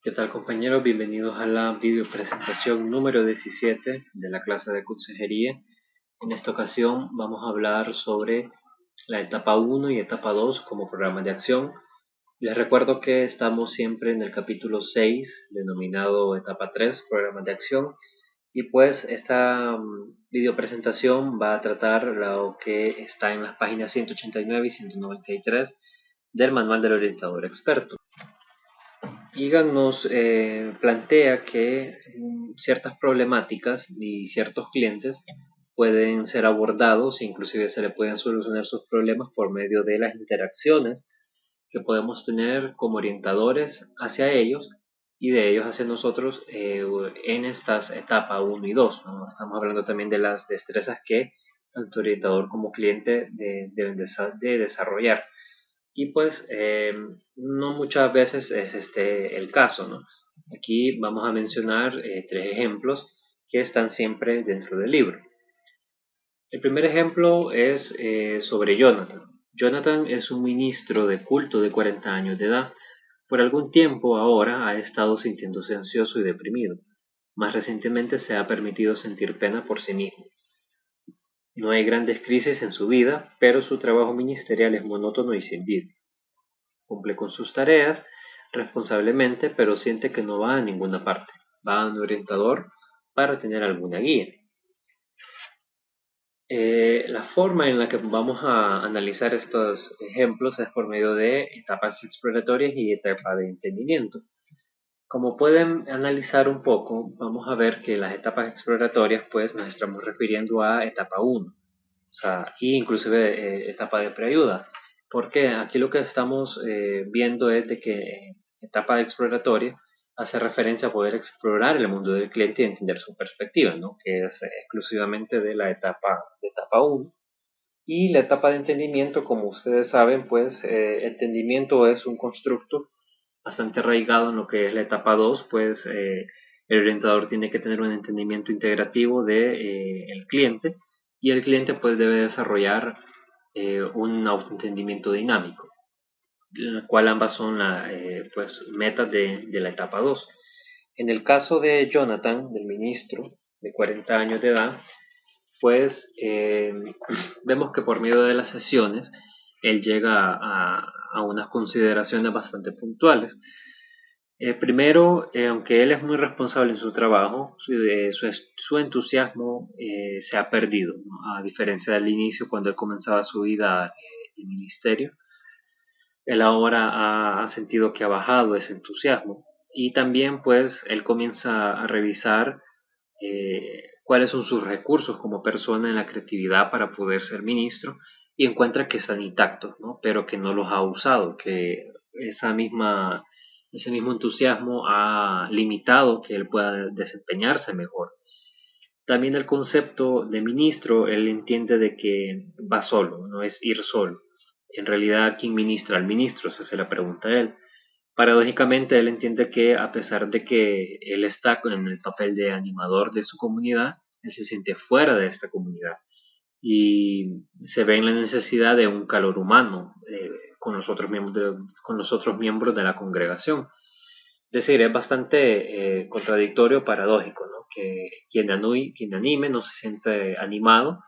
¿Qué tal, compañeros? Bienvenidos a la video presentación número 17 de la clase de consejería. En esta ocasión vamos a hablar sobre la etapa 1 y etapa 2 como programas de acción. Les recuerdo que estamos siempre en el capítulo 6, denominado etapa 3, programas de acción. Y pues esta video presentación va a tratar lo que está en las páginas 189 y 193 del manual del orientador experto. Egan nos plantea que ciertas problemáticas y ciertos clientes pueden ser abordados, inclusive se le pueden solucionar sus problemas por medio de las interacciones que podemos tener como orientadores hacia ellos y de ellos hacia nosotros en estas etapas 1 y 2, ¿no? Estamos hablando también de las destrezas que tanto orientador como cliente deben de desarrollar. Y pues no muchas veces es este el caso, ¿no? Aquí vamos a mencionar tres ejemplos que están siempre dentro del libro. El primer ejemplo es sobre Jonathan. Jonathan es un ministro de culto de 40 años de edad. Por algún tiempo ahora ha estado sintiéndose ansioso y deprimido. Más recientemente se ha permitido sentir pena por sí mismo. No hay grandes crisis en su vida, pero su trabajo ministerial es monótono y sin vida. Cumple con sus tareas responsablemente, pero siente que no va a ninguna parte. Va a un orientador para tener alguna guía. La forma en la que vamos a analizar estos ejemplos es por medio de etapas exploratorias y etapas de entendimiento. Como pueden analizar un poco, vamos a ver que las etapas exploratorias pues nos estamos refiriendo a etapa 1, o sea, y inclusive etapa de preayuda, porque aquí lo que estamos viendo es de que etapa exploratoria hace referencia a poder explorar el mundo del cliente y entender su perspectiva, ¿no? Que es exclusivamente de la etapa 1. Y la etapa de entendimiento, como ustedes saben, pues entendimiento es un constructo bastante arraigado en lo que es la etapa 2, pues el orientador tiene que tener un entendimiento integrativo de el cliente y el cliente pues debe desarrollar un autoentendimiento dinámico, en la cual ambas son pues metas de la etapa 2. En el caso de Jonathan, del ministro de 40 años de edad, pues vemos que por medio de las sesiones él llega a unas consideraciones bastante puntuales. Primero, aunque él es muy responsable en su trabajo, su entusiasmo se ha perdido, ¿no? A diferencia del inicio cuando él comenzaba su vida de ministerio. Él ahora ha sentido que ha bajado ese entusiasmo y también pues él comienza a revisar cuáles son sus recursos como persona en la creatividad para poder ser ministro y encuentra que están intactos, ¿no? Pero que no los ha usado, que ese mismo entusiasmo ha limitado que él pueda desempeñarse mejor. También el concepto de ministro, él entiende de que va solo, no es ir solo. En realidad, ¿quién ministra al ministro? Esa se la pregunta a él. Paradójicamente, él entiende que a pesar de que él está en el papel de animador de su comunidad, él se siente fuera de esta comunidad y se ve en la necesidad de un calor humano con los otros miembros de la congregación. Es decir, es bastante contradictorio, paradójico, ¿no? Que quien anime no se siente animado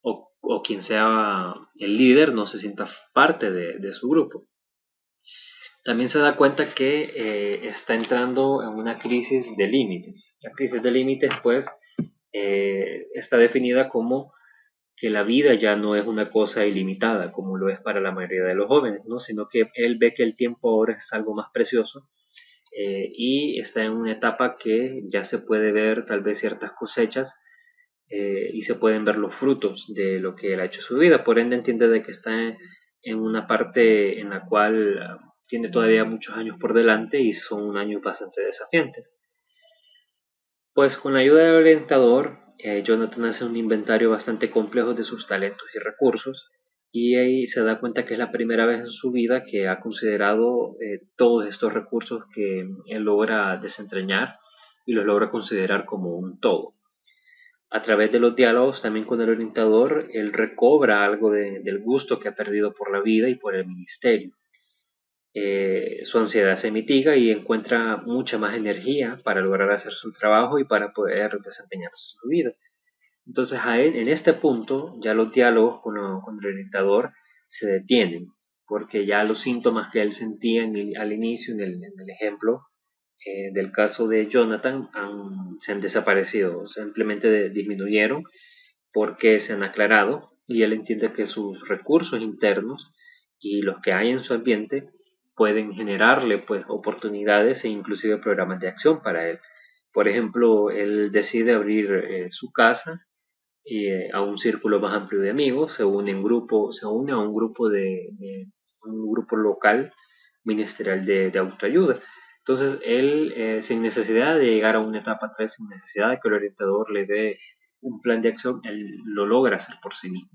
o quien sea el líder no se sienta parte de su grupo. También se da cuenta que está entrando en una crisis de límites. La crisis de límites, pues, está definida como que la vida ya no es una cosa ilimitada, como lo es para la mayoría de los jóvenes, ¿no? Sino que él ve que el tiempo ahora es algo más precioso y está en una etapa que ya se puede ver tal vez ciertas cosechas y se pueden ver los frutos de lo que él ha hecho en su vida. Por ende entiende de que está en una parte en la cual tiene todavía muchos años por delante y son años bastante desafiantes. Pues con la ayuda del orientador, Jonathan hace un inventario bastante complejo de sus talentos y recursos y ahí se da cuenta que es la primera vez en su vida que ha considerado todos estos recursos que él logra desentrañar y los logra considerar como un todo. A través de los diálogos también con el orientador, él recobra algo del gusto que ha perdido por la vida y por el ministerio. su ansiedad se mitiga y encuentra mucha más energía para lograr hacer su trabajo y para poder desempeñar su vida. Entonces, en este punto, ya los diálogos con el orientador se detienen, porque ya los síntomas que él sentía al inicio, en el ejemplo del caso de Jonathan, se han desaparecido, simplemente disminuyeron porque se han aclarado y él entiende que sus recursos internos y los que hay en su ambiente pueden generarle pues oportunidades e inclusive programas de acción para él. Por ejemplo, él decide abrir su casa a un círculo más amplio de amigos, se une a un grupo un grupo local ministerial de autoayuda. Entonces él, sin necesidad de llegar a una etapa 3, sin necesidad de que el orientador le dé un plan de acción, él lo logra hacer por sí mismo.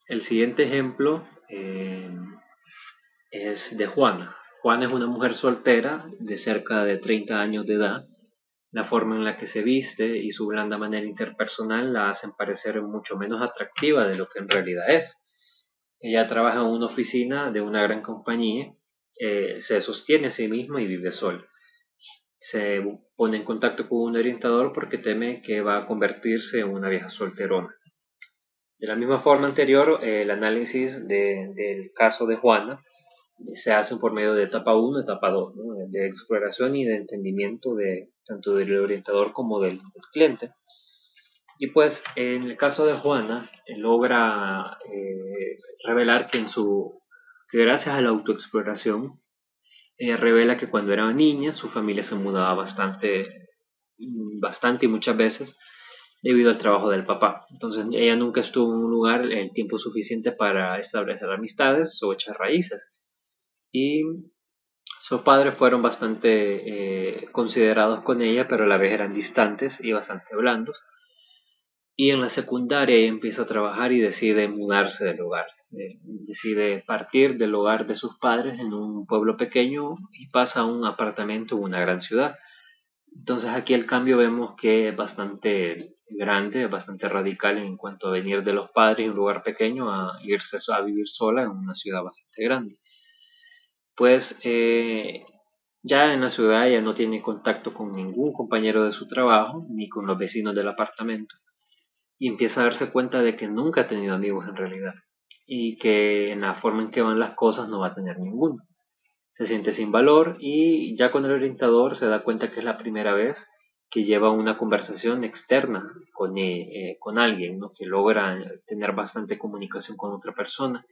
El siguiente ejemplo es de Juana. Juana es una mujer soltera de cerca de 30 años de edad. La forma en la que se viste y su blanda manera interpersonal la hacen parecer mucho menos atractiva de lo que en realidad es. Ella trabaja en una oficina de una gran compañía, se sostiene a sí misma y vive sola. Se pone en contacto con un orientador porque teme que va a convertirse en una vieja solterona. De la misma forma anterior, el análisis del caso de Juana se hace por medio de etapa 1 etapa 2, ¿no? De exploración y de entendimiento de tanto del orientador como del cliente. Y pues en el caso de Juana, logra revelar que gracias a la autoexploración, revela que cuando era niña su familia se mudaba bastante y muchas veces debido al trabajo del papá. Entonces ella nunca estuvo en un lugar el tiempo suficiente para establecer amistades o echar raíces. Y sus padres fueron bastante considerados con ella, pero a la vez eran distantes y bastante blandos. Y en la secundaria ella empieza a trabajar y decide mudarse del hogar. Decide partir del hogar de sus padres en un pueblo pequeño y pasa a un apartamento en una gran ciudad. Entonces aquí el cambio vemos que es bastante grande, bastante radical en cuanto a venir de los padres en un lugar pequeño a irse a vivir sola en una ciudad bastante grande. Pues ya en la ciudad ella no tiene contacto con ningún compañero de su trabajo ni con los vecinos del apartamento y empieza a darse cuenta de que nunca ha tenido amigos en realidad y que en la forma en que van las cosas no va a tener ninguno. Se siente sin valor y ya con el orientador se da cuenta que es la primera vez que lleva una conversación externa con alguien, ¿no? Que logra tener bastante comunicación con otra persona.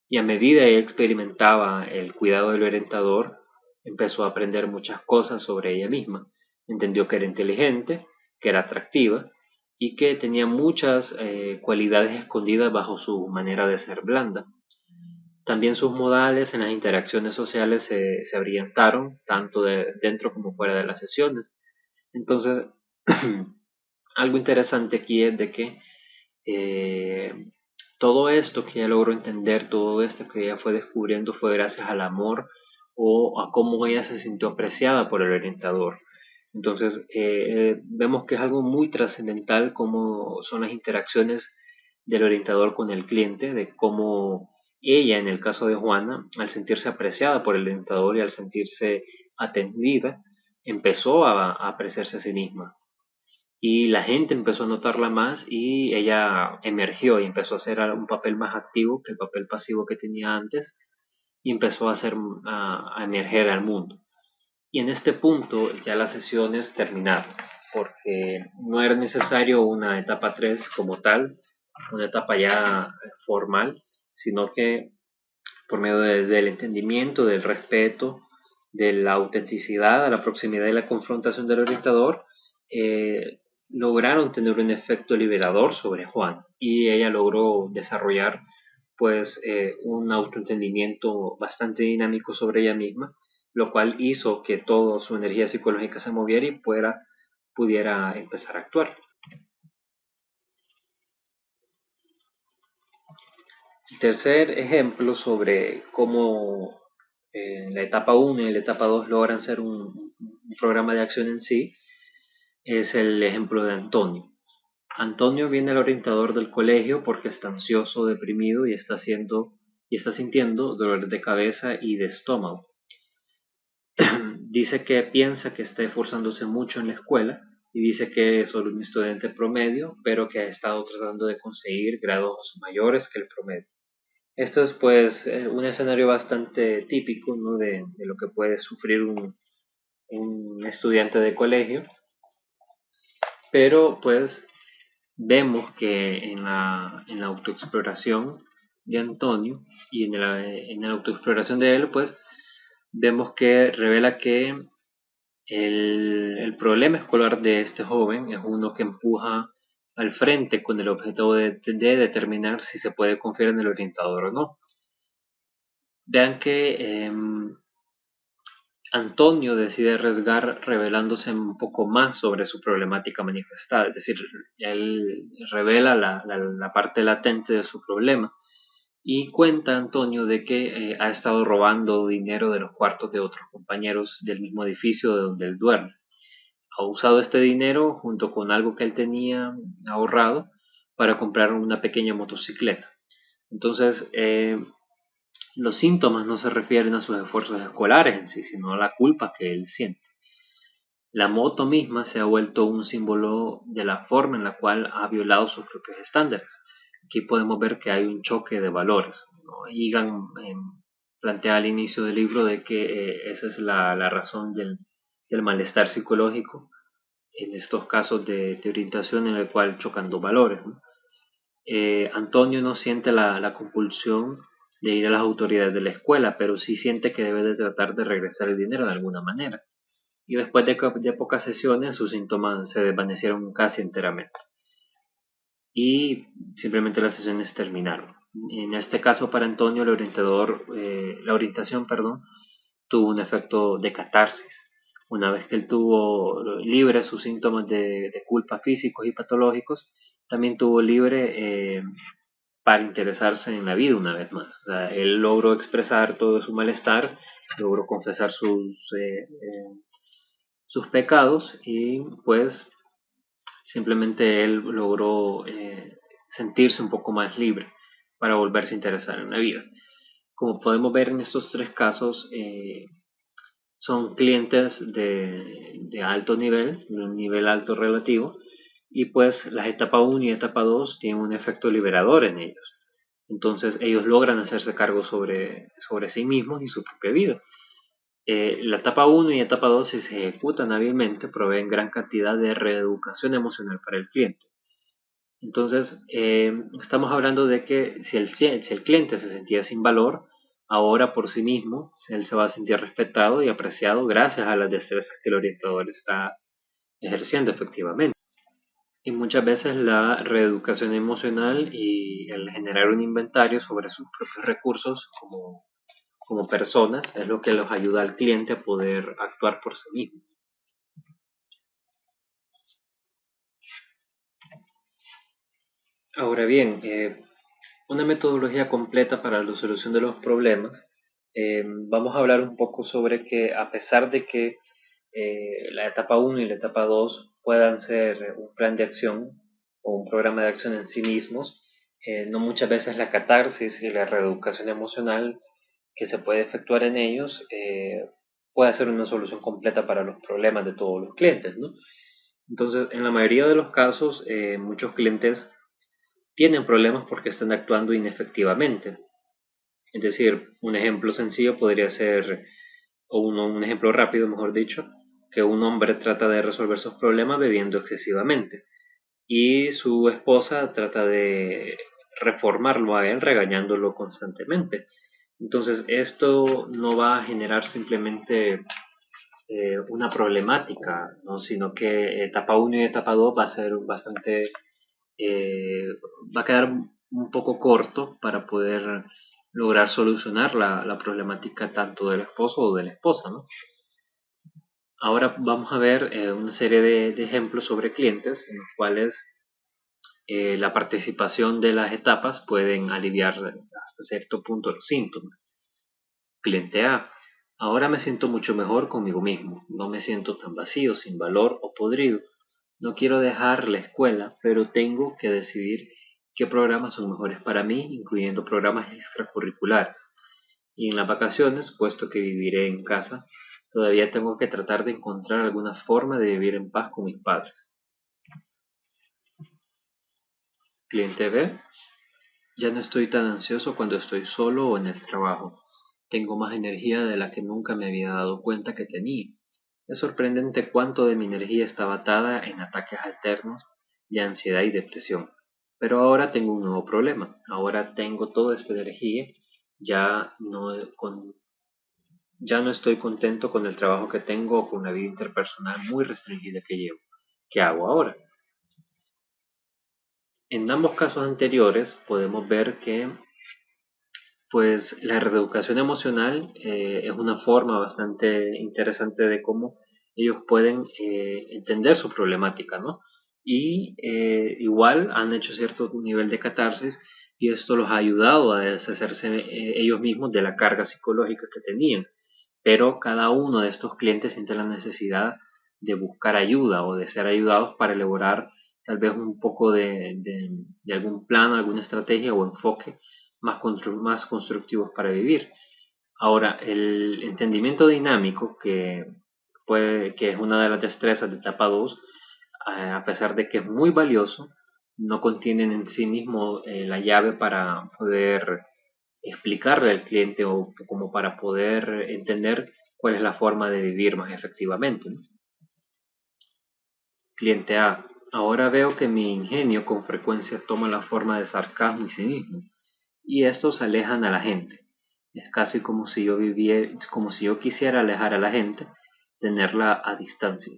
Y a medida que experimentaba el cuidado del orientador, empezó a aprender muchas cosas sobre ella misma. Entendió que era inteligente, que era atractiva y que tenía muchas cualidades escondidas bajo su manera de ser blanda. También sus modales en las interacciones sociales se abrillantaron, tanto dentro como fuera de las sesiones. Entonces, algo interesante aquí es de que eh, todo esto que ella logró entender, todo esto que ella fue descubriendo fue gracias al amor o a cómo ella se sintió apreciada por el orientador. Entonces, vemos que es algo muy trascendental cómo son las interacciones del orientador con el cliente, de cómo ella, en el caso de Juana, al sentirse apreciada por el orientador y al sentirse atendida, empezó a apreciarse a sí misma. Y la gente empezó a notarla más y ella emergió y empezó a hacer un papel más activo que el papel pasivo que tenía antes y empezó a emerger al mundo. Y en este punto ya las sesiones terminaron, porque no era necesario una etapa 3 como tal, una etapa ya formal, sino que por medio del entendimiento, del respeto, de la autenticidad, de la proximidad y la confrontación del orientador, eh, lograron tener un efecto liberador sobre Juan y ella logró desarrollar pues un autoentendimiento bastante dinámico sobre ella misma, lo cual hizo que toda su energía psicológica se moviera y pudiera empezar a actuar. El tercer ejemplo sobre cómo la etapa 1 y la etapa 2 logran ser un programa de acción en sí es el ejemplo de Antonio. Antonio viene al orientador del colegio porque está ansioso, deprimido y está siendo y está sintiendo dolor de cabeza y de estómago. Dice que piensa que está esforzándose mucho en la escuela y dice que es solo un estudiante promedio, pero que ha estado tratando de conseguir grados mayores que el promedio. Esto es pues un escenario bastante típico, ¿no? de lo que puede sufrir un estudiante de colegio, pero pues vemos que en la autoexploración de Antonio y en la autoexploración de él, pues vemos que revela que el problema escolar de este joven es uno que empuja al frente con el objetivo de determinar si se puede confiar en el orientador o no. Vean que Antonio decide arriesgar revelándose un poco más sobre su problemática manifestada, es decir, él revela la parte latente de su problema y cuenta Antonio de que ha estado robando dinero de los cuartos de otros compañeros del mismo edificio de donde él duerme. Ha usado este dinero junto con algo que él tenía ahorrado para comprar una pequeña motocicleta. Entonces, los síntomas no se refieren a sus esfuerzos escolares en sí, sino a la culpa que él siente. La moto misma se ha vuelto un símbolo de la forma en la cual ha violado sus propios estándares. Aquí podemos ver que hay un choque de valores, ¿no? Egan plantea al inicio del libro de que esa es la razón del malestar psicológico en estos casos de orientación en el cual chocan dos valores, ¿no? Antonio no siente la compulsión de ir a las autoridades de la escuela, pero sí siente que debe de tratar de regresar el dinero de alguna manera. Y después de pocas sesiones, sus síntomas se desvanecieron casi enteramente. Y simplemente las sesiones terminaron. En este caso, para Antonio, la orientación, tuvo un efecto de catarsis. Una vez que él tuvo libre sus síntomas de culpa físicos y patológicos, también tuvo libre para interesarse en la vida una vez más. O sea, él logró expresar todo su malestar, logró confesar sus pecados y pues simplemente él logró sentirse un poco más libre para volverse a interesar en la vida. Como podemos ver en estos tres casos, son clientes de alto nivel, de un nivel alto relativo, y pues las etapa 1 y etapa 2 tienen un efecto liberador en ellos. Entonces ellos logran hacerse cargo sobre sí mismos y su propia vida. La etapa 1 y etapa 2, si se ejecutan hábilmente, proveen gran cantidad de reeducación emocional para el cliente. Entonces, estamos hablando de que si el cliente se sentía sin valor, ahora por sí mismo, él se va a sentir respetado y apreciado gracias a las destrezas que el orientador está ejerciendo efectivamente. Y muchas veces la reeducación emocional y el generar un inventario sobre sus propios recursos como personas es lo que los ayuda al cliente a poder actuar por sí mismo. Ahora bien, una metodología completa para la solución de los problemas. Vamos a hablar un poco sobre que a pesar de que la etapa 1 y la etapa 2 puedan ser un plan de acción o un programa de acción en sí mismos, no muchas veces la catarsis y la reeducación emocional que se puede efectuar en ellos puede ser una solución completa para los problemas de todos los clientes, ¿no? Entonces, en la mayoría de los casos, muchos clientes tienen problemas porque están actuando inefectivamente. Es decir, un ejemplo sencillo podría ser, un ejemplo rápido, mejor dicho, que un hombre trata de resolver sus problemas bebiendo excesivamente y su esposa trata de reformarlo a él regañándolo constantemente. Entonces, esto no va a generar simplemente una problemática, ¿no? Sino que etapa 1 y etapa 2 va a ser bastante eh, va a quedar un poco corto para poder lograr solucionar la problemática tanto del esposo o de la esposa, ¿no? Ahora vamos a ver una serie de ejemplos sobre clientes en los cuales la participación de las etapas pueden aliviar hasta cierto punto los síntomas. Cliente A. Ahora me siento mucho mejor conmigo mismo. No me siento tan vacío, sin valor o podrido. No quiero dejar la escuela, pero tengo que decidir qué programas son mejores para mí, incluyendo programas extracurriculares. Y en las vacaciones, puesto que viviré en casa, todavía tengo que tratar de encontrar alguna forma de vivir en paz con mis padres. Cliente B: ya no estoy tan ansioso cuando estoy solo o en el trabajo. Tengo más energía de la que nunca me había dado cuenta que tenía. Es sorprendente cuánto de mi energía estaba atada en ataques alternos de ansiedad y depresión. Pero ahora tengo un nuevo problema. Ahora tengo toda esta energía, ya no, ya no estoy contento con el trabajo que tengo o con la vida interpersonal muy restringida que llevo. ¿Qué hago ahora? En ambos casos anteriores podemos ver que pues la reeducación emocional es una forma bastante interesante de cómo ellos pueden entender su problemática, ¿no? Y igual han hecho cierto nivel de catarsis y esto los ha ayudado a deshacerse ellos mismos de la carga psicológica que tenían. Pero cada uno de estos clientes siente la necesidad de buscar ayuda o de ser ayudados para elaborar tal vez un poco de algún plan, alguna estrategia o enfoque más constructivos para vivir. Ahora, el entendimiento dinámico, que es una de las destrezas de etapa 2, a pesar de que es muy valioso, no contiene en sí mismo la llave para poder explicarle al cliente o como para poder entender cuál es la forma de vivir más efectivamente, ¿no? Cliente A: ahora veo que mi ingenio con frecuencia toma la forma de sarcasmo y cinismo, y estos alejan a la gente. Es casi como si yo quisiera alejar a la gente, tenerla a distancia.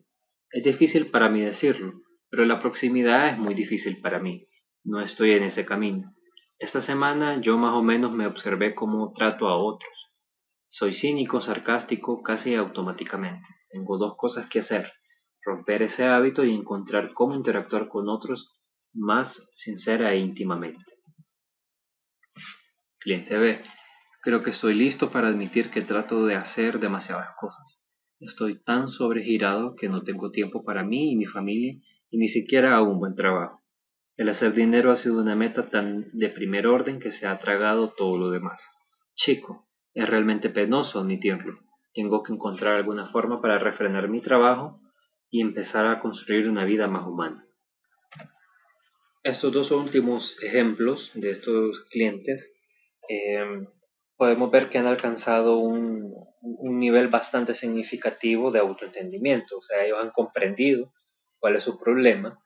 Es difícil para mí decirlo, pero la proximidad es muy difícil para mí. No estoy en ese camino. Esta semana yo más o menos me observé cómo trato a otros. Soy cínico, sarcástico, casi automáticamente. Tengo dos cosas que hacer: romper ese hábito y encontrar cómo interactuar con otros más sincera e íntimamente. Cliente B: creo que estoy listo para admitir que trato de hacer demasiadas cosas. Estoy tan sobregirado que no tengo tiempo para mí y mi familia y ni siquiera hago un buen trabajo. El hacer dinero ha sido una meta tan de primer orden que se ha tragado todo lo demás. Chico, es realmente penoso admitirlo. Tengo que encontrar alguna forma para refrenar mi trabajo y empezar a construir una vida más humana. Estos dos últimos ejemplos de estos clientes eh, podemos ver que han alcanzado un nivel bastante significativo de autoentendimiento. O sea, ellos han comprendido cuál es su problema,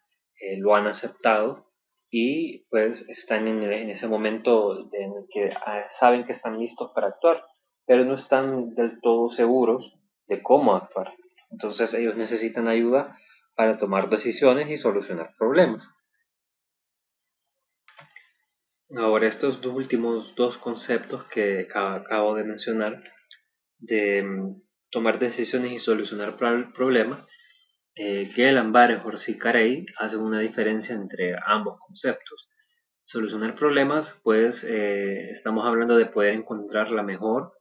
lo han aceptado y pues están en ese momento en el que saben que están listos para actuar, pero no están del todo seguros de cómo actuar. Entonces ellos necesitan ayuda para tomar decisiones y solucionar problemas. Ahora, estos dos últimos dos conceptos que acabo de mencionar, de tomar decisiones y solucionar problemas, Galen, Barenhorst y Carey hacen una diferencia entre ambos conceptos. Solucionar problemas, pues estamos hablando de poder encontrar la mejor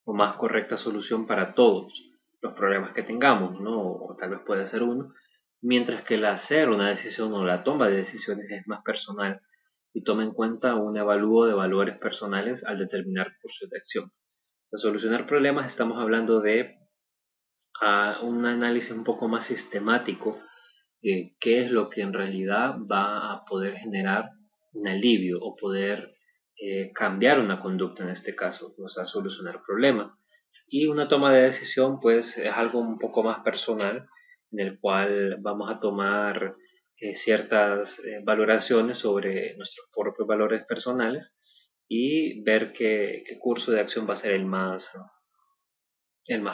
o más correcta solución para todos los problemas que tengamos, ¿no? O tal vez puede ser uno, mientras que el hacer una decisión o la toma de decisiones es más personal y toma en cuenta un evalúo de valores personales al determinar cursos de acción. Para solucionar problemas estamos hablando de un análisis un poco más sistemático de qué es lo que en realidad va a poder generar un alivio o poder cambiar una conducta en este caso, o sea, solucionar problemas. Y una toma de decisión pues es algo un poco más personal en el cual vamos a tomar ciertas valoraciones sobre nuestros propios valores personales y ver qué curso de acción va a ser el más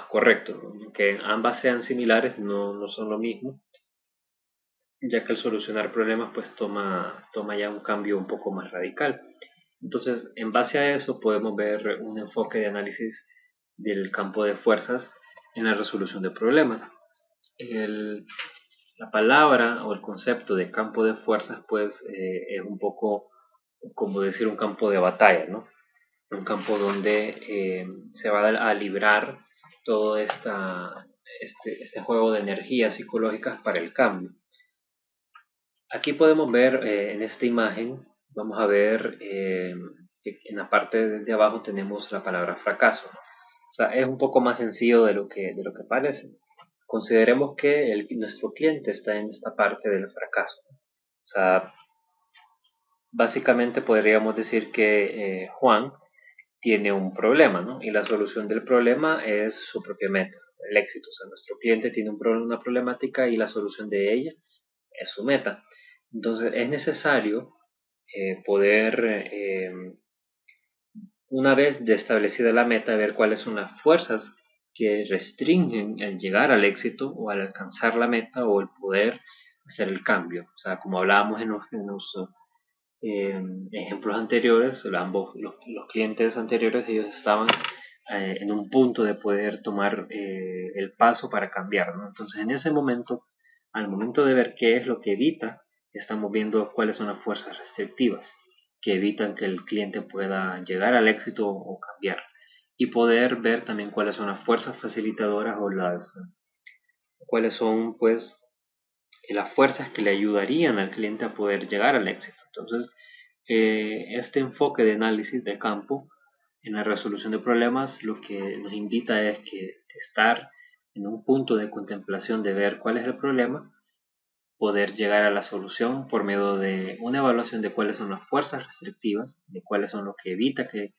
correcto, ¿no? Que ambas sean similares no son lo mismo, ya que al solucionar problemas pues toma ya un cambio un poco más radical. Entonces, en base a eso podemos ver un enfoque de análisis del campo de fuerzas en la resolución de problemas. El, la palabra o el concepto de campo de fuerzas pues es un poco como decir un campo de batalla, ¿no? Un campo donde se va a librar todo este juego de energías psicológicas para el cambio. Aquí podemos ver en esta imagen vamos a ver que en la parte de abajo tenemos la palabra fracaso. O sea, es un poco más sencillo de lo que parece. Consideremos que nuestro cliente está en esta parte del fracaso. O sea, básicamente podríamos decir que Juan tiene un problema, ¿no? Y la solución del problema es su propia meta, el éxito. O sea, nuestro cliente tiene una problemática y la solución de ella es su meta. Entonces es necesario poder, una vez de establecida la meta, ver cuáles son las fuerzas que restringen el llegar al éxito o al alcanzar la meta o el poder hacer el cambio. O sea, como hablábamos en los ejemplos anteriores, ambos los clientes anteriores, ellos estaban en un punto de poder tomar el paso para cambiar, ¿no? Entonces, en ese momento, al momento de ver qué es lo que evita, estamos viendo cuáles son las fuerzas restrictivas que evitan que el cliente pueda llegar al éxito o cambiar. Y poder ver también cuáles son las fuerzas facilitadoras o cuáles son, pues, las fuerzas que le ayudarían al cliente a poder llegar al éxito. Entonces, este enfoque de análisis de campo en la resolución de problemas lo que nos invita es que estar en un punto de contemplación de ver cuál es el problema, poder llegar a la solución por medio de una evaluación de cuáles son las fuerzas restrictivas, de cuáles son lo que evita que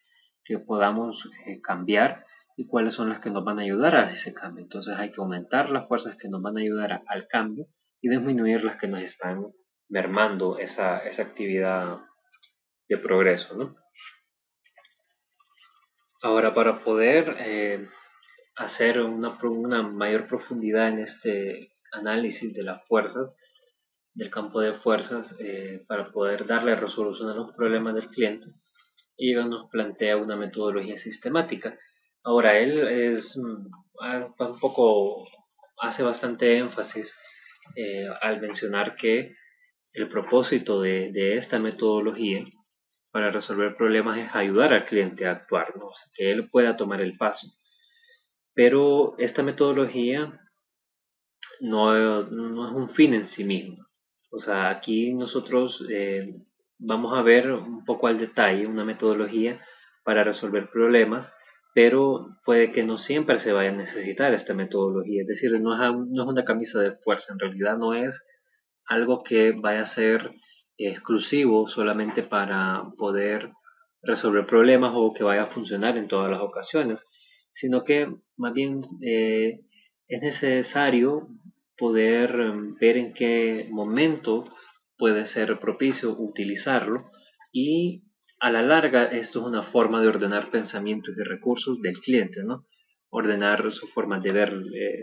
podamos cambiar y cuáles son las que nos van a ayudar a ese cambio. Entonces hay que aumentar las fuerzas que nos van a ayudar al cambio y disminuir las que nos están mermando esa actividad de progreso, ¿no? Ahora, para poder hacer una mayor profundidad en este análisis de las fuerzas, del campo de fuerzas, para poder darle resolución a los problemas del cliente, y nos plantea una metodología sistemática. Ahora, él un poco, hace bastante énfasis al mencionar que el propósito de esta metodología para resolver problemas es ayudar al cliente a actuar, ¿no? O sea, que él pueda tomar el paso. Pero esta metodología no es un fin en sí mismo. O sea, aquí nosotros vamos a ver un poco al detalle una metodología para resolver problemas, pero puede que no siempre se vaya a necesitar esta metodología. Es decir, no es una camisa de fuerza, en realidad no es algo que vaya a ser exclusivo solamente para poder resolver problemas o que vaya a funcionar en todas las ocasiones, sino que más bien es necesario poder ver en qué momento puede ser propicio utilizarlo, y a la larga esto es una forma de ordenar pensamientos y recursos del cliente, ¿no? Ordenar su forma de ver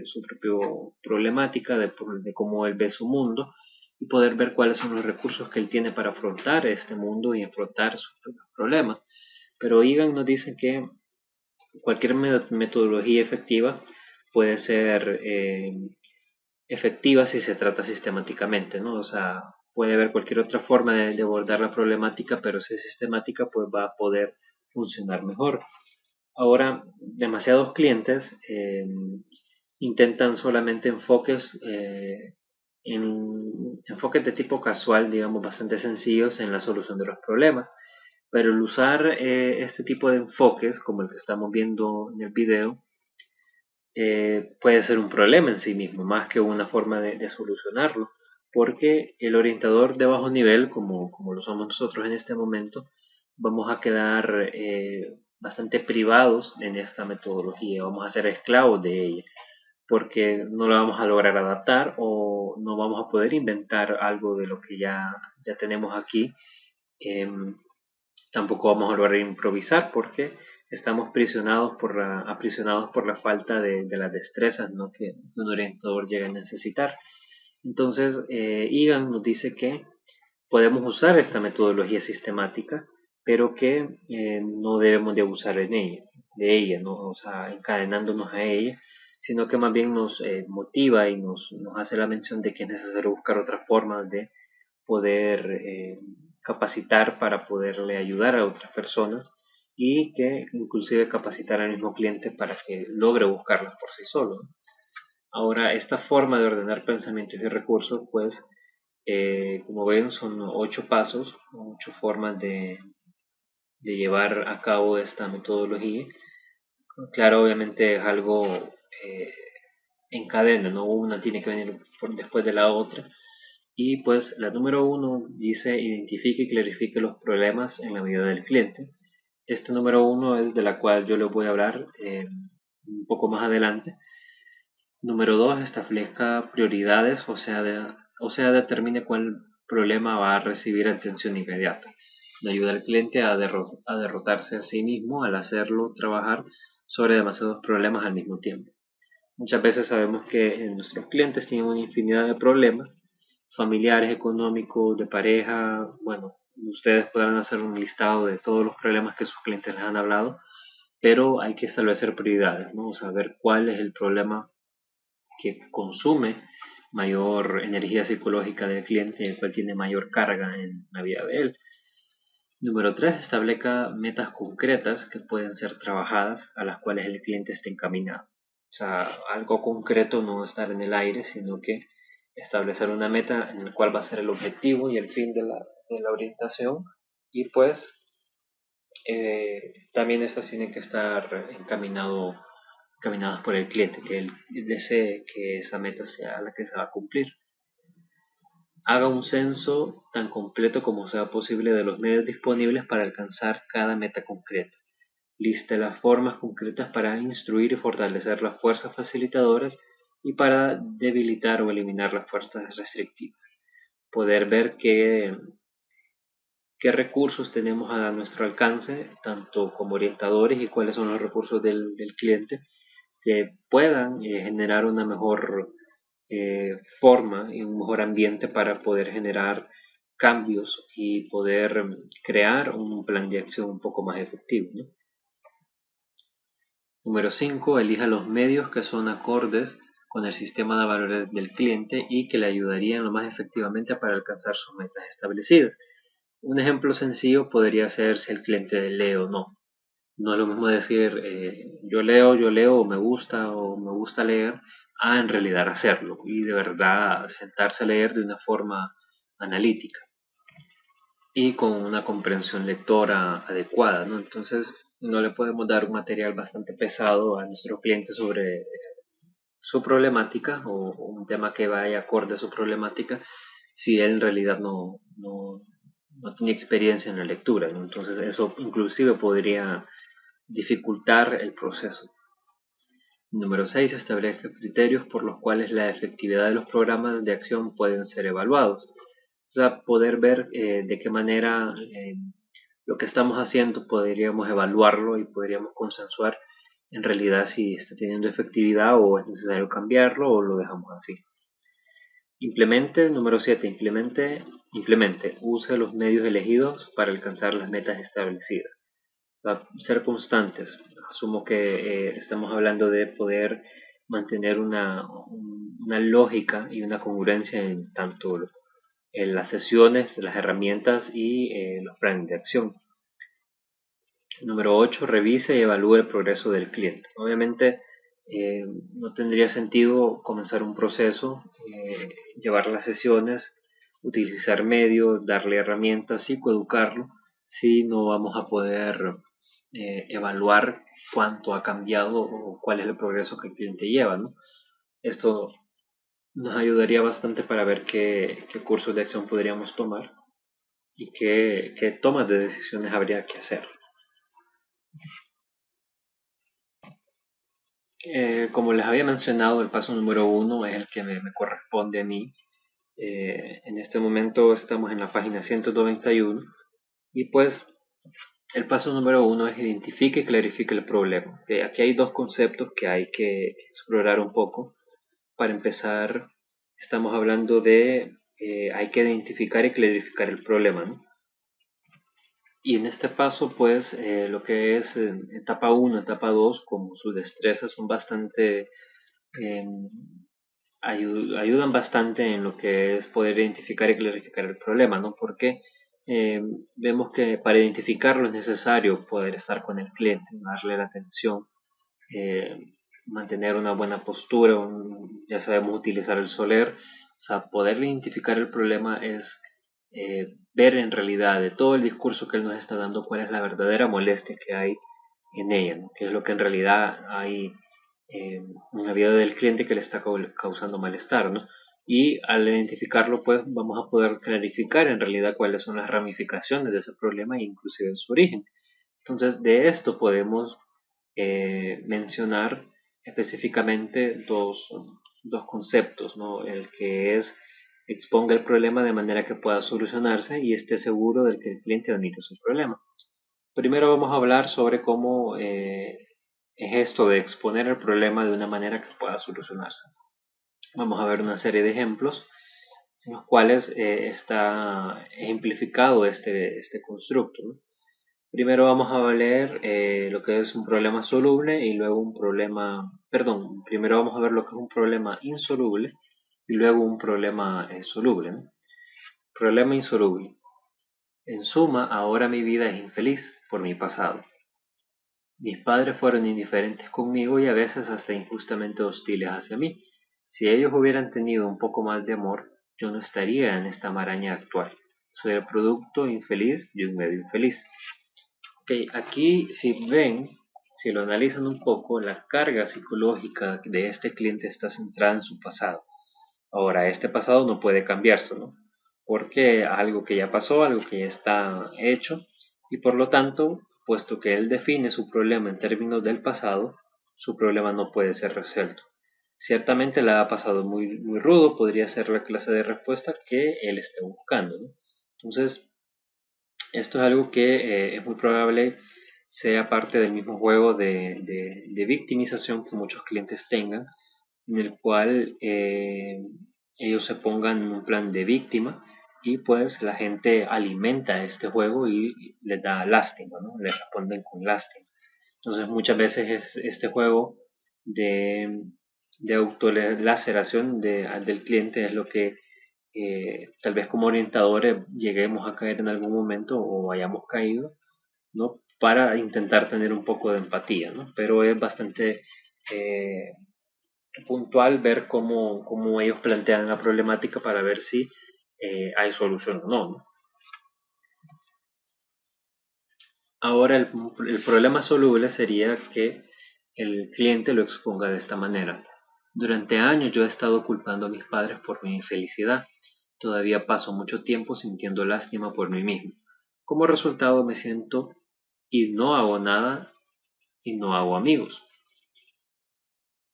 su propia problemática, de cómo él ve su mundo, y poder ver cuáles son los recursos que él tiene para afrontar este mundo y afrontar sus propios problemas. Pero Egan nos dice que cualquier metodología efectiva puede ser efectiva si se trata sistemáticamente, ¿no? O sea, puede haber cualquier otra forma de abordar la problemática, pero si es sistemática, pues va a poder funcionar mejor. Ahora, demasiados clientes intentan solamente enfoques de tipo casual, digamos, bastante sencillos en la solución de los problemas. Pero el usar este tipo de enfoques, como el que estamos viendo en el video, puede ser un problema en sí mismo, más que una forma de solucionarlo, porque el orientador de bajo nivel, como lo somos nosotros en este momento, vamos a quedar bastante privados en esta metodología, vamos a ser esclavos de ella, porque no la vamos a lograr adaptar o no vamos a poder inventar algo de lo que ya tenemos aquí. Em, Tampoco vamos a lograr improvisar porque estamos aprisionados por la falta de las destrezas, ¿no? que un orientador llega a necesitar. Entonces, Egan nos dice que podemos usar esta metodología sistemática, pero que no debemos de abusar de ella, ¿no? O sea, encadenándonos a ella, sino que más bien nos motiva y nos hace la mención de que es necesario buscar otras formas de poder capacitar para poderle ayudar a otras personas, y que inclusive capacitar al mismo cliente para que logre buscarlas por sí solo. Ahora, esta forma de ordenar pensamientos y recursos, pues Como ven, son 8 pasos, 8 formas de llevar a cabo esta metodología. Claro, obviamente es algo en cadena, no una tiene que venir después de la otra. Y pues la número 1 dice identifique y clarifique los problemas en la vida del cliente. Este número 1 es de la cual yo les voy a hablar un poco más adelante. Número 2 establezca prioridades, o sea, determine cuál problema va a recibir atención inmediata. Ayuda al cliente a derrotarse a sí mismo al hacerlo trabajar sobre demasiados problemas al mismo tiempo. Muchas veces sabemos que nuestros clientes tienen una infinidad de problemas familiares, económicos, de pareja. Bueno, ustedes podrán hacer un listado de todos los problemas que sus clientes les han hablado, pero hay que establecer prioridades, ¿no? Saber cuál es el problema que consume mayor energía psicológica del cliente y el cual tiene mayor carga en la vida de él. Número 3, establezca metas concretas que pueden ser trabajadas a las cuales el cliente esté encaminado. O sea, algo concreto, no estar en el aire, sino que establecer una meta en la cual va a ser el objetivo y el fin de la orientación. Y pues también estas tienen que estar encaminadas por el cliente, que él desee que esa meta sea la que se va a cumplir. Haga un censo tan completo como sea posible de los medios disponibles para alcanzar cada meta concreta. Liste las formas concretas para instruir y fortalecer las fuerzas facilitadoras y para debilitar o eliminar las fuerzas restrictivas. Poder ver qué recursos tenemos a nuestro alcance, tanto como orientadores, y cuáles son los recursos del cliente que puedan generar una mejor forma y un mejor ambiente para poder generar cambios y poder crear un plan de acción un poco más efectivo, ¿no? Número 5. Elija los medios que son acordes con el sistema de valores del cliente y que le ayudarían lo más efectivamente para alcanzar sus metas establecidas. Un ejemplo sencillo podría ser si el cliente lee o no. No es lo mismo decir yo leo o me gusta leer, a en realidad hacerlo y de verdad sentarse a leer de una forma analítica y con una comprensión lectora adecuada, ¿no? Entonces no le podemos dar un material bastante pesado a nuestro cliente sobre su problemática o un tema que vaya acorde a su problemática si él en realidad no tiene experiencia en la lectura, ¿no? Entonces eso inclusive podría dificultar el proceso. Número 6. Establece criterios por los cuales la efectividad de los programas de acción pueden ser evaluados. O sea, poder ver de qué manera lo que estamos haciendo podríamos evaluarlo y podríamos consensuar en realidad si está teniendo efectividad o es necesario cambiarlo o lo dejamos así. Número 7. Implemente, use los medios elegidos para alcanzar las metas establecidas. Va a ser constantes. Asumo que estamos hablando de poder mantener una lógica y una congruencia en tanto en las sesiones, las herramientas y los planes de acción. Número 8. Revise y evalúe el progreso del cliente. Obviamente no tendría sentido comenzar un proceso, llevar las sesiones, utilizar medios, darle herramientas, psicoeducarlo, si no vamos a poder evaluar cuánto ha cambiado o cuál es el progreso que el cliente lleva, ¿no? Esto nos ayudaría bastante para ver qué cursos de acción podríamos tomar y qué tomas de decisiones habría que hacer. Como les había mencionado, el paso número 1 es el que me corresponde a mí. En este momento estamos en la página 191 y pues el paso número 1 es identifique y clarifique el problema. Aquí hay dos conceptos que hay que explorar un poco. Para empezar, estamos hablando de hay que identificar y clarificar el problema, ¿no? Y en este paso, pues, lo que es etapa 1, etapa 2, como sus destrezas son bastante, eh, ayudan bastante en lo que es poder identificar y clarificar el problema, ¿no? Porque vemos que para identificarlo es necesario poder estar con el cliente, darle la atención, eh, mantener una buena postura, ya sabemos utilizar el Soler, O sea, poder identificar el problema es ver en realidad de todo el discurso que él nos está dando cuál es la verdadera molestia que hay en ella, ¿no? Qué es lo que en realidad hay en la vida del cliente que le está causando malestar, ¿no? Y al identificarlo, pues vamos a poder clarificar en realidad cuáles son las ramificaciones de ese problema e inclusive su origen. Entonces, de esto podemos mencionar específicamente dos conceptos, ¿no? El que es exponga el problema de manera que pueda solucionarse y esté seguro de que el cliente admite su problema. Primero vamos a hablar sobre cómo es esto de exponer el problema de una manera que pueda solucionarse. Vamos a ver una serie de ejemplos en los cuales está ejemplificado este constructo, ¿no? Primero vamos a leer lo que es un problema soluble y luego un problema, perdón, primero vamos a ver lo que es un problema insoluble y luego un problema soluble, ¿no? Problema insoluble. En suma, ahora mi vida es infeliz por mi pasado. Mis padres fueron indiferentes conmigo y a veces hasta injustamente hostiles hacia mí. Si ellos hubieran tenido un poco más de amor, yo no estaría en esta maraña actual. Soy el producto infeliz de un medio infeliz. Okay, aquí si ven, si lo analizan un poco, la carga psicológica de este cliente está centrada en su pasado. Ahora, este pasado no puede cambiarse, ¿no? Porque algo que ya pasó, algo que ya está hecho, y por lo tanto, puesto que él define su problema en términos del pasado, su problema no puede ser resuelto. Ciertamente le ha pasado muy rudo, podría ser la clase de respuesta que él esté buscando, ¿no? Entonces, esto es algo que es muy probable sea parte del mismo juego de victimización que muchos clientes tengan, en el cual ellos se pongan en un plan de víctima y pues la gente alimenta este juego y les da lástima, ¿no? Les responden con lástima. Entonces muchas veces es este juego de, de autolaceración del cliente es lo que tal vez como orientadores lleguemos a caer en algún momento o hayamos caído, ¿no? Para intentar tener un poco de empatía, ¿no? Pero es bastante eh, puntual ver cómo ellos plantean la problemática para ver si hay solución o no, ¿no? Ahora el problema soluble sería que el cliente lo exponga de esta manera. Durante años yo he estado culpando a mis padres por mi infelicidad. Todavía paso mucho tiempo sintiendo lástima por mí mismo. Como resultado me siento y no hago nada y no hago amigos.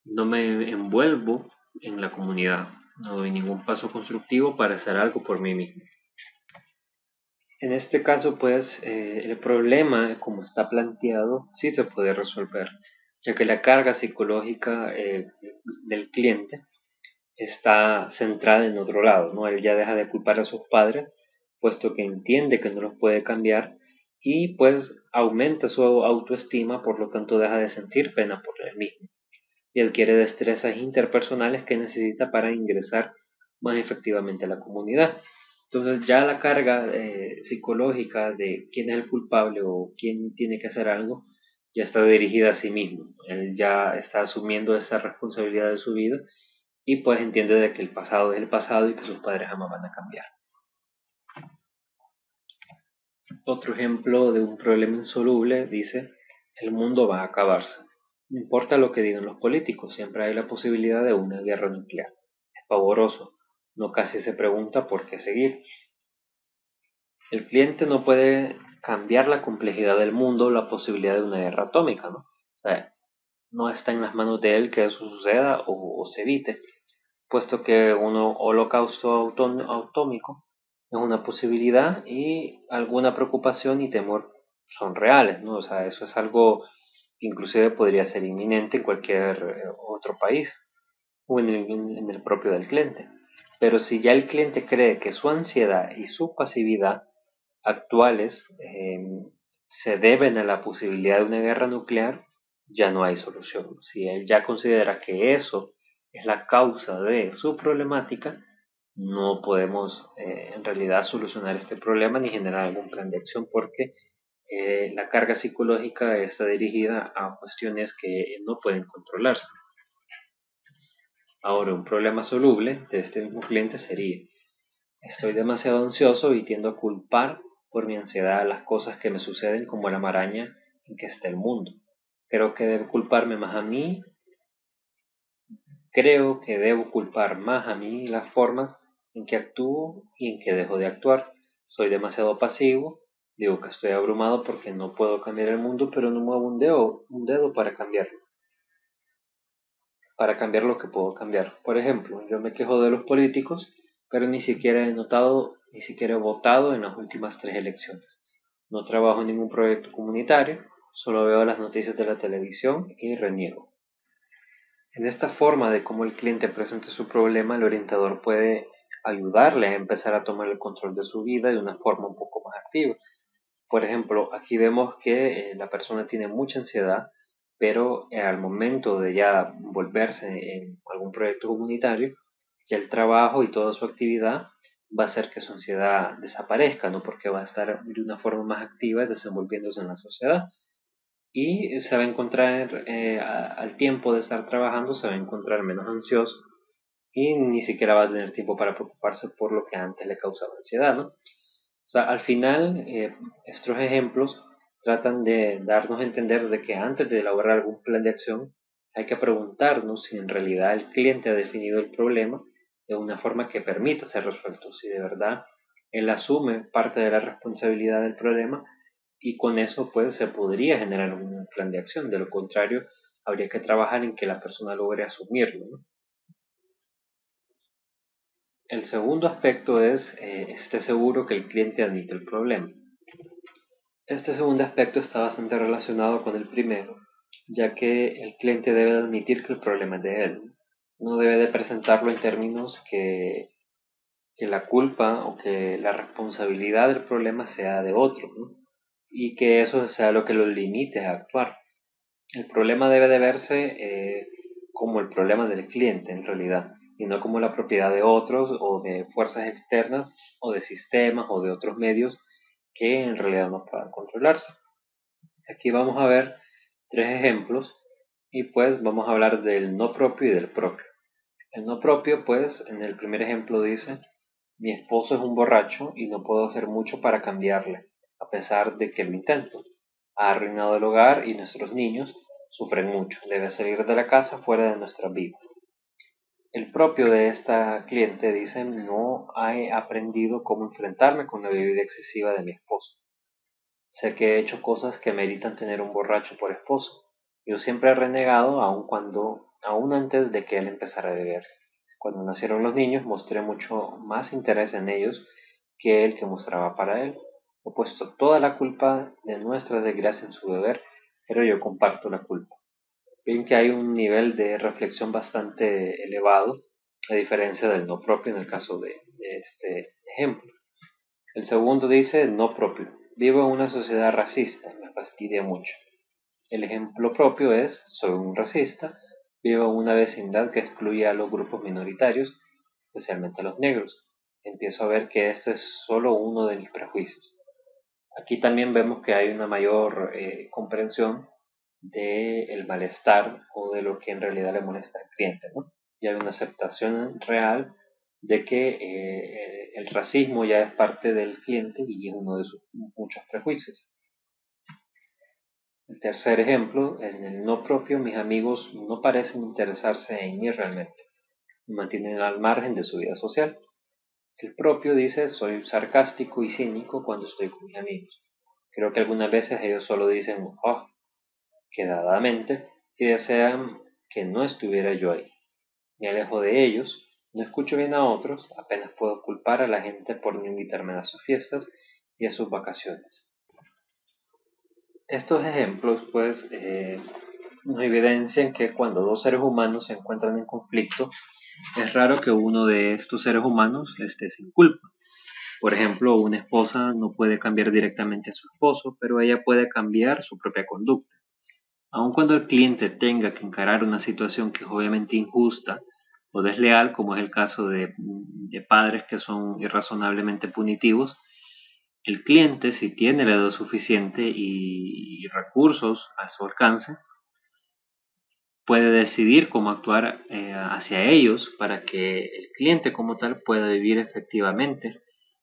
No me envuelvo en la comunidad. No doy ningún paso constructivo para hacer algo por mí mismo. En este caso, pues, el problema, como está planteado, sí se puede resolver, ya que la carga psicológica del cliente está centrada en otro lado, ¿no? Él ya deja de culpar a sus padres, puesto que entiende que no los puede cambiar y pues aumenta su autoestima, por lo tanto deja de sentir pena por él mismo y adquiere destrezas interpersonales que necesita para ingresar más efectivamente a la comunidad. Entonces ya la carga psicológica de quién es el culpable o quién tiene que hacer algo ya está dirigida a sí mismo. Él ya está asumiendo esa responsabilidad de su vida y pues entiende de que el pasado es el pasado y que sus padres jamás van a cambiar. Otro ejemplo de un problema insoluble dice, el mundo va a acabarse. No importa lo que digan los políticos, siempre hay la posibilidad de una guerra nuclear. Es pavoroso. No casi se pregunta por qué seguir. El cliente no puede cambiar la complejidad del mundo o la posibilidad de una guerra atómica, ¿no? O sea, no está en las manos de él que eso suceda o se evite, puesto que un holocausto atómico es una posibilidad y alguna preocupación y temor son reales, ¿no? O sea, eso es algo que inclusive podría ser inminente en cualquier otro país o en el propio del cliente. Pero si ya el cliente cree que su ansiedad y su pasividad actuales se deben a la posibilidad de una guerra nuclear, ya no hay solución. Si él ya considera que eso es la causa de su problemática, no podemos en realidad solucionar este problema ni generar algún plan de acción porque la carga psicológica está dirigida a cuestiones que no pueden controlarse. Ahora, un problema soluble de este mismo cliente sería: estoy demasiado ansioso y tiendo a culpar por mi ansiedad las cosas que me suceden como la maraña en que está el mundo. Creo que debo culparme más a mí, Creo que debo culpar más a mí las formas en que actúo y en que dejo de actuar. Soy demasiado pasivo, digo que estoy abrumado porque no puedo cambiar el mundo, pero no muevo un dedo para cambiar lo que puedo cambiar. Por ejemplo, yo me quejo de los políticos, pero ni siquiera he votado en las últimas 3 elecciones. No trabajo en ningún proyecto comunitario, solo veo las noticias de la televisión y reniego. En esta forma de cómo el cliente presenta su problema, el orientador puede ayudarle a empezar a tomar el control de su vida de una forma un poco más activa. Por ejemplo, aquí vemos que la persona tiene mucha ansiedad, pero al momento de ya volverse en algún proyecto comunitario, ya el trabajo y toda su actividad va a hacer que su ansiedad desaparezca, ¿no? Porque va a estar de una forma más activa desenvolviéndose en la sociedad. Y se va a encontrar, al tiempo de estar trabajando, se va a encontrar menos ansioso y ni siquiera va a tener tiempo para preocuparse por lo que antes le causaba ansiedad, ¿no? O sea, al final, estos ejemplos tratan de darnos a entender de que antes de elaborar algún plan de acción, hay que preguntarnos si en realidad el cliente ha definido el problema de una forma que permita ser resuelto, si de verdad él asume parte de la responsabilidad del problema y con eso pues se podría generar un plan de acción. De lo contrario, habría que trabajar en que la persona logre asumirlo, ¿no? El segundo aspecto es, esté seguro que el cliente admite el problema. Este segundo aspecto está bastante relacionado con el primero, ya que el cliente debe admitir que el problema es de él. No debe de presentarlo en términos que la culpa o que la responsabilidad del problema sea de otro, ¿no? Y que eso sea lo que lo limite a actuar. El problema debe de verse como el problema del cliente en realidad, y no como la propiedad de otros o de fuerzas externas o de sistemas o de otros medios que en realidad no puedan controlarse. Aquí vamos a ver 3 ejemplos y pues vamos a hablar del no propio y del propio. El no propio, pues, en el primer ejemplo dice: mi esposo es un borracho y no puedo hacer mucho para cambiarle, a pesar de que lo intento. Ha arruinado el hogar y nuestros niños sufren mucho. Debe salir de la casa fuera de nuestras vidas. El propio de esta cliente dice: no he aprendido cómo enfrentarme con la bebida excesiva de mi esposo. Sé que he hecho cosas que meritan tener un borracho por esposo. Yo siempre he renegado aun antes de que él empezara a beber. Cuando nacieron los niños mostré mucho más interés en ellos que el que mostraba para él. He puesto toda la culpa de nuestra desgracia en su beber, pero yo comparto la culpa. Ven que hay un nivel de reflexión bastante elevado, a diferencia del no propio en el caso de este ejemplo. El segundo dice: no propio. Vivo en una sociedad racista, me fastidia mucho. El ejemplo propio es: soy un racista, vivo en una vecindad que excluye a los grupos minoritarios, especialmente a los negros. Empiezo a ver que este es solo uno de mis prejuicios. Aquí también vemos que hay una mayor comprensión del malestar o de lo que en realidad le molesta al cliente, ¿no? Y hay una aceptación real de que el racismo ya es parte del cliente y es uno de sus muchos prejuicios. El tercer ejemplo, en el no propio, mis amigos no parecen interesarse en mí realmente, me mantienen al margen de su vida social. El propio dice: soy sarcástico y cínico cuando estoy con mis amigos. Creo que algunas veces ellos solo dicen "oh" quedadamente y desean que no estuviera yo ahí. Me alejo de ellos, no escucho bien a otros, apenas puedo culpar a la gente por no invitarme a sus fiestas y a sus vacaciones. Estos ejemplos, pues, nos evidencian que cuando dos seres humanos se encuentran en conflicto, es raro que uno de estos seres humanos esté sin culpa. Por ejemplo, una esposa no puede cambiar directamente a su esposo, pero ella puede cambiar su propia conducta. Aun cuando el cliente tenga que encarar una situación que es obviamente injusta o desleal, como es el caso de padres que son irrazonablemente punitivos, el cliente, si tiene la edad suficiente y recursos a su alcance, puede decidir cómo actuar hacia ellos para que el cliente como tal pueda vivir efectivamente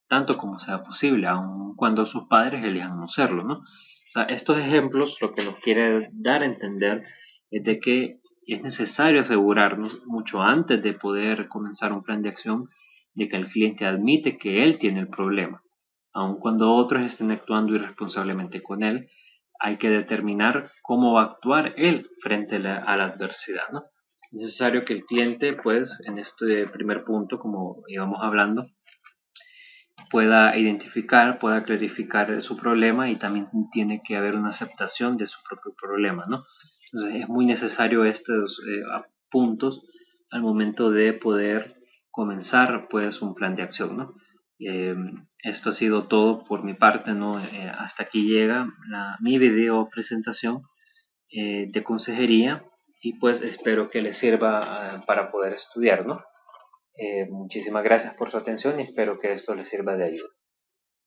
tanto como sea posible, aun cuando sus padres elijan no serlo, ¿no? O sea, estos ejemplos lo que nos quiere dar a entender es de que es necesario asegurarnos mucho antes de poder comenzar un plan de acción de que el cliente admite que él tiene el problema, aun cuando otros estén actuando irresponsablemente con él. Hay que determinar cómo va a actuar él frente a la adversidad, ¿no? Es necesario que el cliente, pues, en este primer punto, como íbamos hablando, pueda identificar, pueda clarificar su problema, y también tiene que haber una aceptación de su propio problema, ¿no? Entonces es muy necesario estos puntos al momento de poder comenzar, pues, un plan de acción, ¿no? Eh, Esto ha sido todo por mi parte, ¿no? Hasta aquí llega mi video presentación de consejería, y pues espero que les sirva para poder estudiar, ¿no? Muchísimas gracias por su atención y espero que esto les sirva de ayuda.